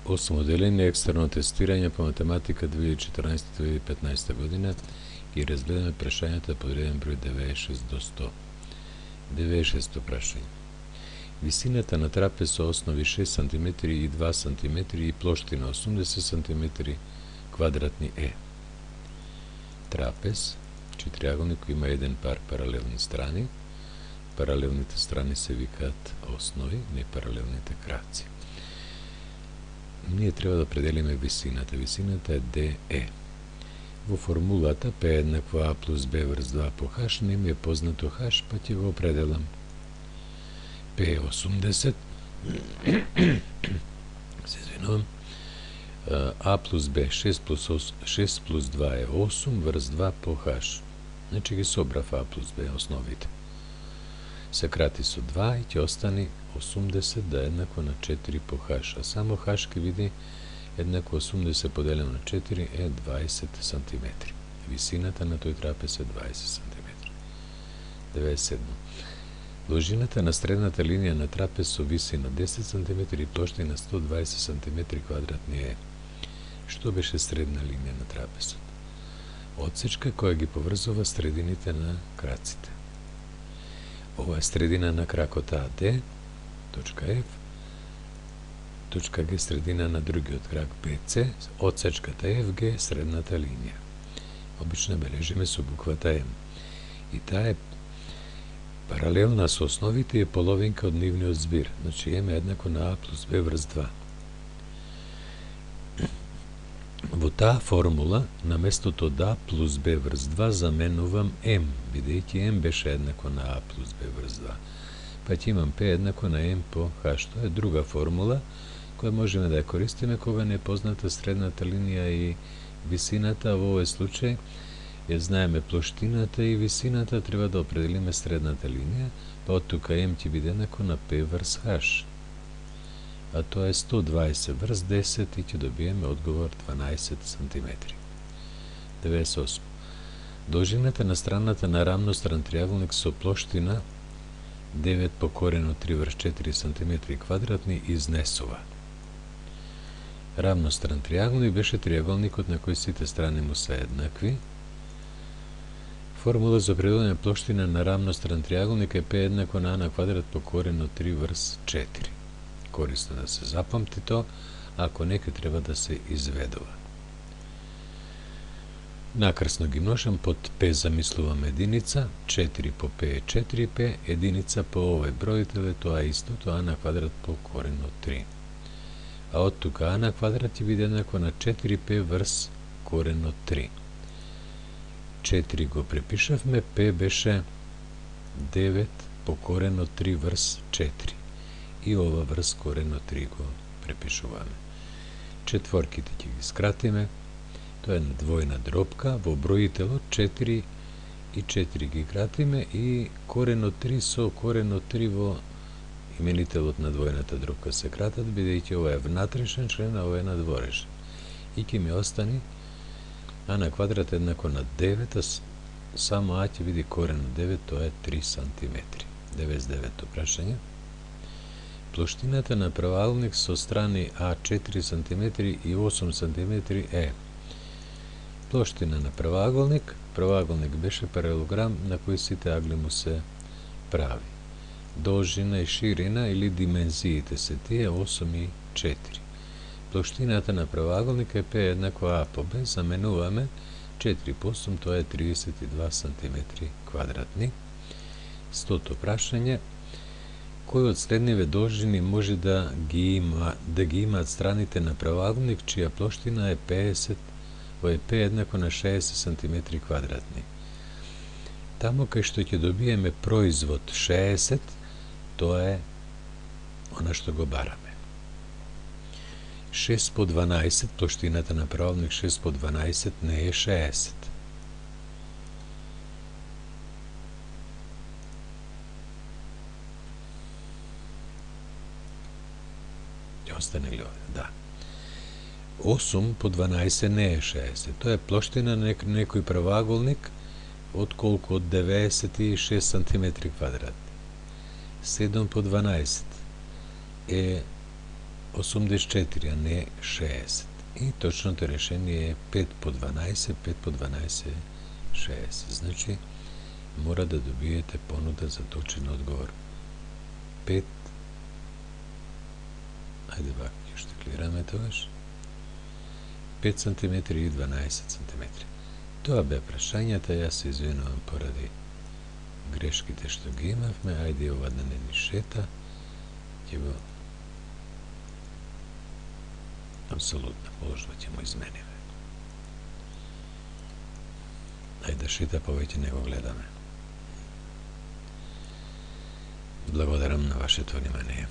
Osmo деление екстέρно тестирање по математика 2014-2015 година и разгледаме прашањата под реден број 96 до 100. 96 прашање. Висината на трапез со основи 6 cm и 2 cm и плоштина 80 cm квадратни е. Трапез, чиј триаголник има еден пар паралелни страни. Паралелните страни се викаат основи, не паралелните краци. Ние треба да определиме висината. Висината е DE. Во формулата P еднакво A плюс B врз 2 по H не ми е познато H, па ќе го определам. P е 80. Се извинувам. A плюс B 6 плюс 2 е 8 врз 2 по H. Значи ги собрав A плюс B основите. Се крати со 2 и ќе остани 80 да е еднакво на 4 по H. А само H ќе види еднакво 80 поделено на 4 е 20 cm. Висината на тој трапез е 20 cm. 97. Должината на средната линија на трапез со висина 10 cm и плоштина 120 cm квадратни е. Што беше средна линија на трапезот? Отсечка која ги поврзува средините на краците. Ова е средина на кракот АД, точка F, точка Г средина на другиот крак BC, отсечката FG е средната линија. Обично бележиме со буквата М. И таа е паралелна со основите и е половинка од нивниот збир. Значи М е еднакво на А плюс Б врз 2. Во таа формула, на местото А плюс Б врз 2, заменувам М, бидејќи М беше еднакво на А плюс Б врз 2. Па ќе имам П еднакво на М по H. Тоа е друга формула, која можеме да ја користиме кога не е позната средната линија и висината. Во овој случај ја знаеме плоштината и висината, треба да определиме средната линија, па од тука М ќе биде еднакво на П врз H. А тоа е 120 врз 10 и ќе добиеме одговор 12 cm. 98. Должината на страната на рамностран триаголник со плоштина 9 по корен од 3 врз 4 cm квадратни изнесува. Рамностран триаголник беше триаголникот на кој сите страни му се еднакви. Формула за определување плоштина на рамностран триаголник е P еднакво на А на квадрат по корен од 3 врз 4. Корисно да се запамти то, ако некој треба да се изведува. Накрсно ги множам, под P замислувам единица, 4 по P е 4P, единица по овој бројител е тоа истото, А на квадрат по корен од 3. А од тука А на квадрат ќе биде еднакво на 4P врз корен од 3. 4 го препишавме, P беше 9 по корен од 3 врз 4. И ова врз корен од 3 го препишуваме. Четворките ќе ги скратиме. Тоа е двојна дробка, во бројителот 4 и 4 ги кратиме и корен од 3 со корен од 3 во именителот на двојната дробка се кратат, бидејќи ова е внатрешен член, а ова е надворешен. И ќе ми остани А на квадрат еднакво на 9, а само А ќе види корен од 9, тоа е 3 cm. 99 прашање. Плоштината на правоаголник со страни А 4 cm и 8 cm е. Плоштина на правоаголник беше паралелограм на кој сите агли му се прави. Должина и ширина или димензиите се тие 8 и 4. Плоштината на правоаголник е P еднакво А по Б, заменуваме 4 по 8, тоа е 32 cm квадратни. 100 прашање. Кој од следниве должини може да ги имаат страните на правоаголник чија плоштина е 50, е P еднакво на 60 cm квадратни? Тамо кај што ќе добиеме производ 60, тоа е она што го бараме. 6 по 12, плоштината на правоаголник 6 по 12 не е 60. Ќе остане ли овде? Да. 8 по 12 не е 60. Тоа е плоштина на некој правоаголник од колку? Од 96 cm квадратни. 7 по 12 е 84, a ne 6. I точното решение е 5 по 12, 5 по 12 je 6. Znači, mora da dobijete ponuda za točan odgovor 5. Ajde ovako, još teklirаме тогаш. 5 cm и 12 cm. Това бе прашањата, јас се извинувам поради грешките што ги имавме. Ајде ова да не ни шета. Ќе го апсолутно положба ќе му измениме. Ајде да шета повеќе него гледаме. Благодарам на вашето внимание.